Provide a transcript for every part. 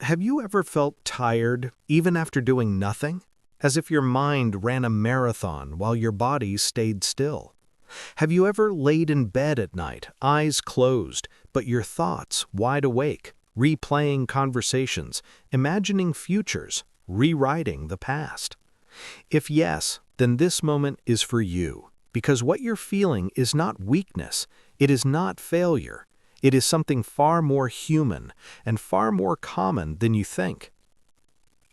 Have you ever felt tired, even after doing nothing? As if your mind ran a marathon while your body stayed still? Have you ever laid in bed at night, eyes closed, but your thoughts wide awake, replaying conversations, imagining futures, rewriting the past? If yes, then this moment is for you, because what you're feeling is not weakness, it is not failure. It is something far more human and far more common than you think.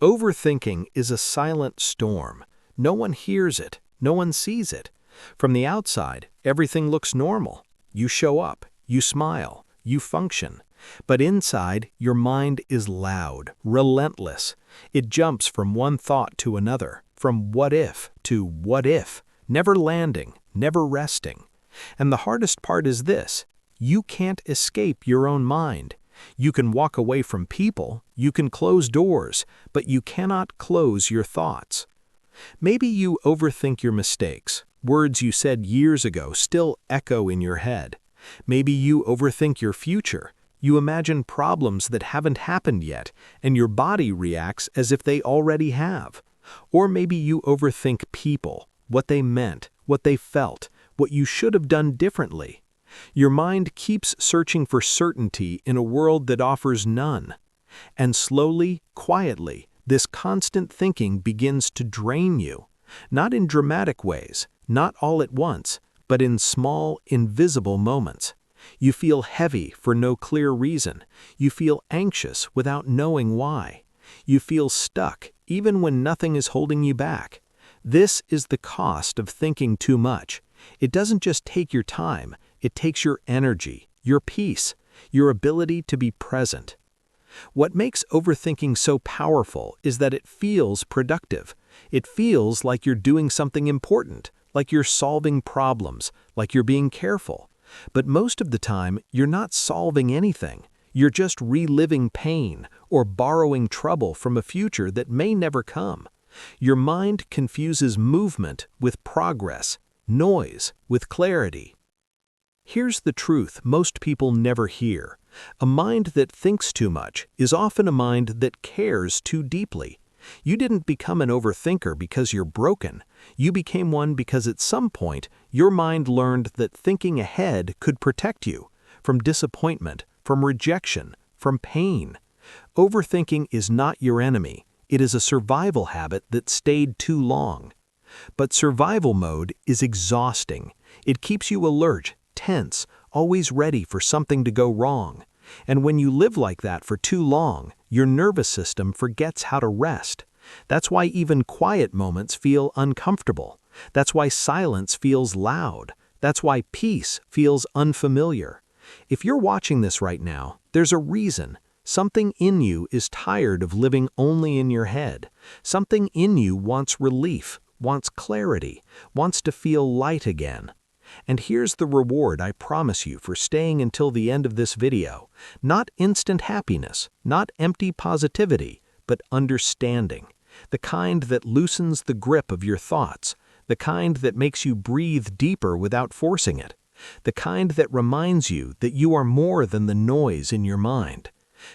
Overthinking is a silent storm. No one hears it, no one sees it. From the outside, everything looks normal. You show up, you smile, you function. But inside, your mind is loud, relentless. It jumps from one thought to another, from what if to what if, never landing, never resting. And the hardest part is this: you can't escape your own mind. You can walk away from people, you can close doors, but you cannot close your thoughts. Maybe you overthink your mistakes. Words you said years ago still echo in your head. Maybe you overthink your future. You imagine problems that haven't happened yet, and your body reacts as if they already have. Or maybe you overthink people, what they meant, what they felt, what you should have done differently. Your mind keeps searching for certainty in a world that offers none. And slowly, quietly, this constant thinking begins to drain you. Not in dramatic ways, not all at once, but in small, invisible moments. You feel heavy for no clear reason. You feel anxious without knowing why. You feel stuck even when nothing is holding you back. This is the cost of thinking too much. It doesn't just take your time. It takes your energy, your peace, your ability to be present. What makes overthinking so powerful is that it feels productive. It feels like you're doing something important, like you're solving problems, like you're being careful. But most of the time, you're not solving anything. You're just reliving pain or borrowing trouble from a future that may never come. Your mind confuses movement with progress, noise with clarity. Here's the truth most people never hear. A mind that thinks too much is often a mind that cares too deeply. You didn't become an overthinker because you're broken. You became one because at some point, your mind learned that thinking ahead could protect you from disappointment, from rejection, from pain. Overthinking is not your enemy. It is a survival habit that stayed too long. But survival mode is exhausting. It keeps you alert, tense, always ready for something to go wrong. And when you live like that for too long, your nervous system forgets how to rest. That's why even quiet moments feel uncomfortable. That's why silence feels loud. That's why peace feels unfamiliar. If you're watching this right now, there's a reason. Something in you is tired of living only in your head. Something in you wants relief, wants clarity, wants to feel light again. And here's the reward I promise you for staying until the end of this video. Not instant happiness, not empty positivity, but understanding. The kind that loosens the grip of your thoughts. The kind that makes you breathe deeper without forcing it. The kind that reminds you that you are more than the noise in your mind.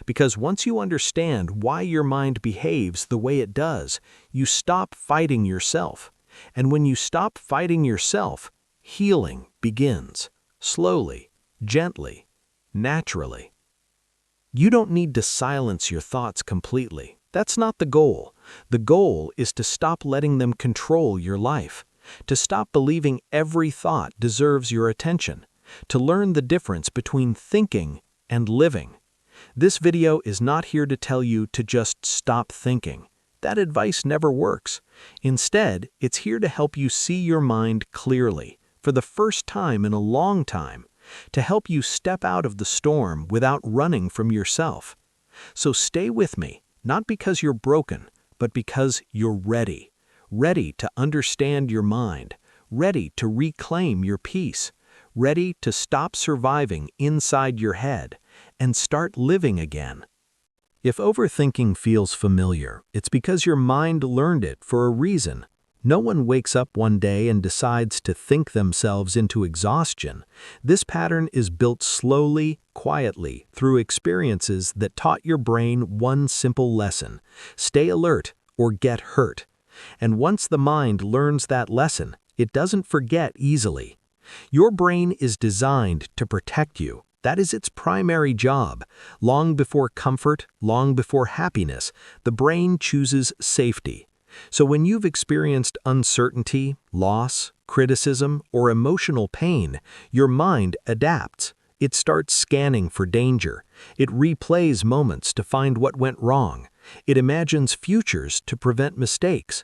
Because once you understand why your mind behaves the way it does, you stop fighting yourself. And when you stop fighting yourself, healing begins, slowly, gently, naturally. You don't need to silence your thoughts completely. That's not the goal. The goal is to stop letting them control your life, to stop believing every thought deserves your attention, to learn the difference between thinking and living. This video is not here to tell you to just stop thinking. That advice never works. Instead, it's here to help you see your mind clearly, for the first time in a long time, to help you step out of the storm without running from yourself. So stay with me, not because you're broken, but because you're ready. Ready to understand your mind, ready to reclaim your peace, ready to stop surviving inside your head and start living again. If overthinking feels familiar, it's because your mind learned it for a reason. No one wakes up one day and decides to think themselves into exhaustion. This pattern is built slowly, quietly, through experiences that taught your brain one simple lesson: stay alert or get hurt. And once the mind learns that lesson, it doesn't forget easily. Your brain is designed to protect you. That is its primary job. Long before comfort, long before happiness, the brain chooses safety. So when you've experienced uncertainty, loss, criticism, or emotional pain, your mind adapts. It starts scanning for danger. It replays moments to find what went wrong. It imagines futures to prevent mistakes.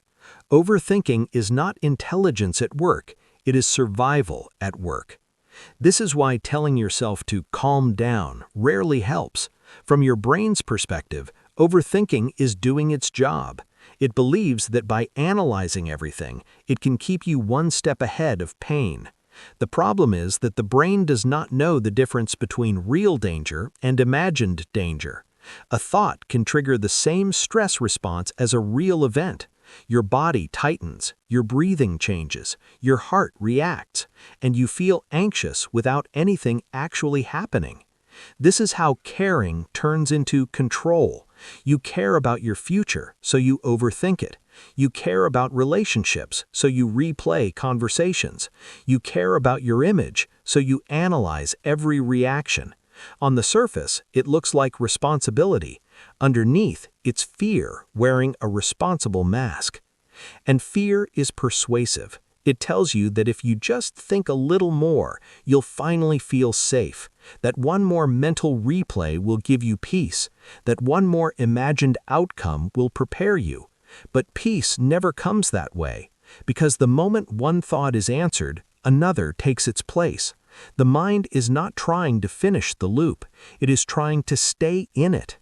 Overthinking is not intelligence at work, it is survival at work. This is why telling yourself to calm down rarely helps. From your brain's perspective, overthinking is doing its job. It believes that by analyzing everything, it can keep you one step ahead of pain. The problem is that the brain does not know the difference between real danger and imagined danger. A thought can trigger the same stress response as a real event. Your body tightens, your breathing changes, your heart reacts, and you feel anxious without anything actually happening. This is how caring turns into control. You care about your future, so you overthink it. You care about relationships, so you replay conversations. You care about your image, so you analyze every reaction. On the surface, it looks like responsibility. Underneath, it's fear wearing a responsible mask. And fear is persuasive. It tells you that if you just think a little more, you'll finally feel safe. That one more mental replay will give you peace. That one more imagined outcome will prepare you. But peace never comes that way, because the moment one thought is answered, another takes its place. The mind is not trying to finish the loop, it is trying to stay in it.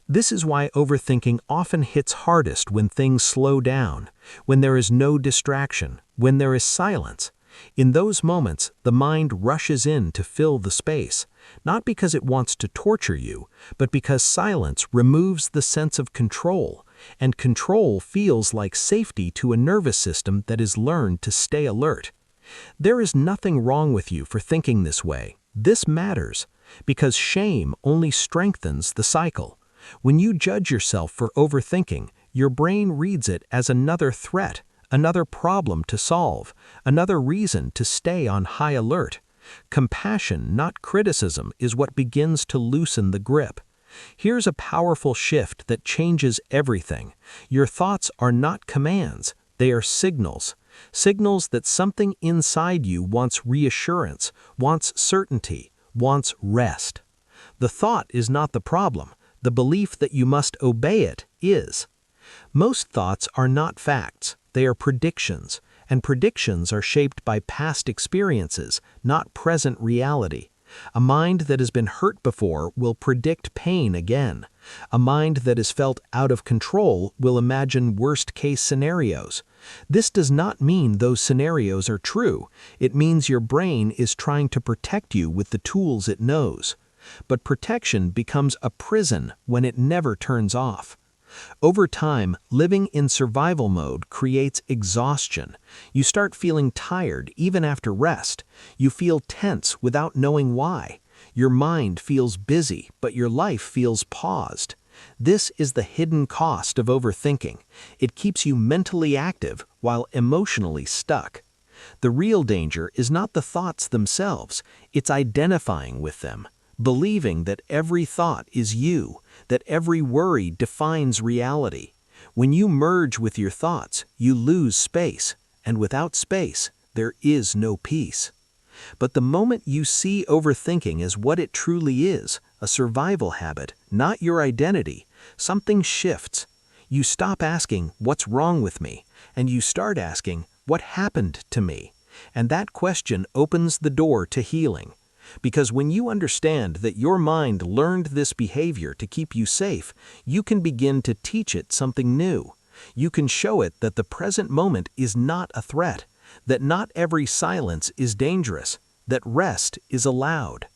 This is why overthinking often hits hardest when things slow down, when there is no distraction, when there is silence. In those moments, the mind rushes in to fill the space, not because it wants to torture you, but because silence removes the sense of control, and control feels like safety to a nervous system that is learned to stay alert. There is nothing wrong with you for thinking this way. This matters, because shame only strengthens the cycle. When you judge yourself for overthinking, your brain reads it as another threat, another problem to solve, another reason to stay on high alert. Compassion, not criticism, is what begins to loosen the grip. Here's a powerful shift that changes everything. Your thoughts are not commands, they are signals. Signals that something inside you wants reassurance, wants certainty, wants rest. The thought is not the problem. The belief that you must obey it is. Most thoughts are not facts, they are predictions, and predictions are shaped by past experiences, not present reality. A mind that has been hurt before will predict pain again. A mind that is felt out of control will imagine worst-case scenarios. This does not mean those scenarios are true. It means your brain is trying to protect you with the tools it knows. But protection becomes a prison when it never turns off. Over time, living in survival mode creates exhaustion. You start feeling tired even after rest. You feel tense without knowing why. Your mind feels busy, but your life feels paused. This is the hidden cost of overthinking. It keeps you mentally active while emotionally stuck. The real danger is not the thoughts themselves, it's identifying with them. Believing that every thought is you, that every worry defines reality. When you merge with your thoughts, you lose space, and without space, there is no peace. But the moment you see overthinking as what it truly is, a survival habit, not your identity, something shifts. You stop asking, "What's wrong with me?" and you start asking, "What happened to me?" And that question opens the door to healing. Because when you understand that your mind learned this behavior to keep you safe, you can begin to teach it something new. You can show it that the present moment is not a threat, that not every silence is dangerous, that rest is allowed.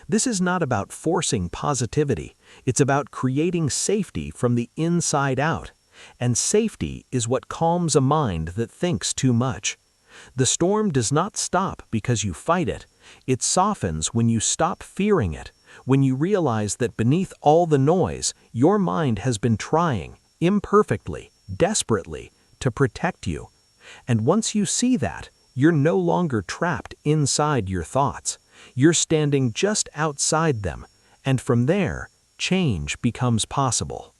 This is not about forcing positivity, it's about creating safety from the inside out. and safety is what calms a mind that thinks too much. The storm does not stop because you fight it. It softens when you stop fearing it, when you realize that beneath all the noise, your mind has been trying, imperfectly, desperately, to protect you. And once you see that, you're no longer trapped inside your thoughts. You're standing just outside them, and from there, change becomes possible.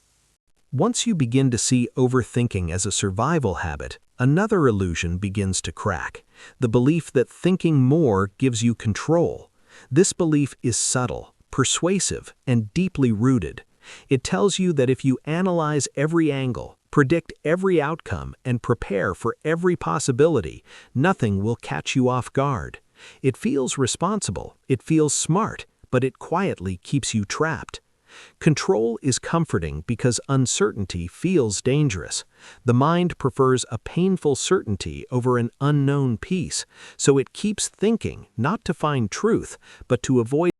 Once you begin to see overthinking as a survival habit, another illusion begins to crack: the belief that thinking more gives you control. This belief is subtle, persuasive, and deeply rooted. It tells you that if you analyze every angle, predict every outcome, and prepare for every possibility, nothing will catch you off guard. It feels responsible, it feels smart, but it quietly keeps you trapped. Control is comforting because uncertainty feels dangerous. The mind prefers a painful certainty over an unknown peace, so it keeps thinking, not to find truth, but to avoid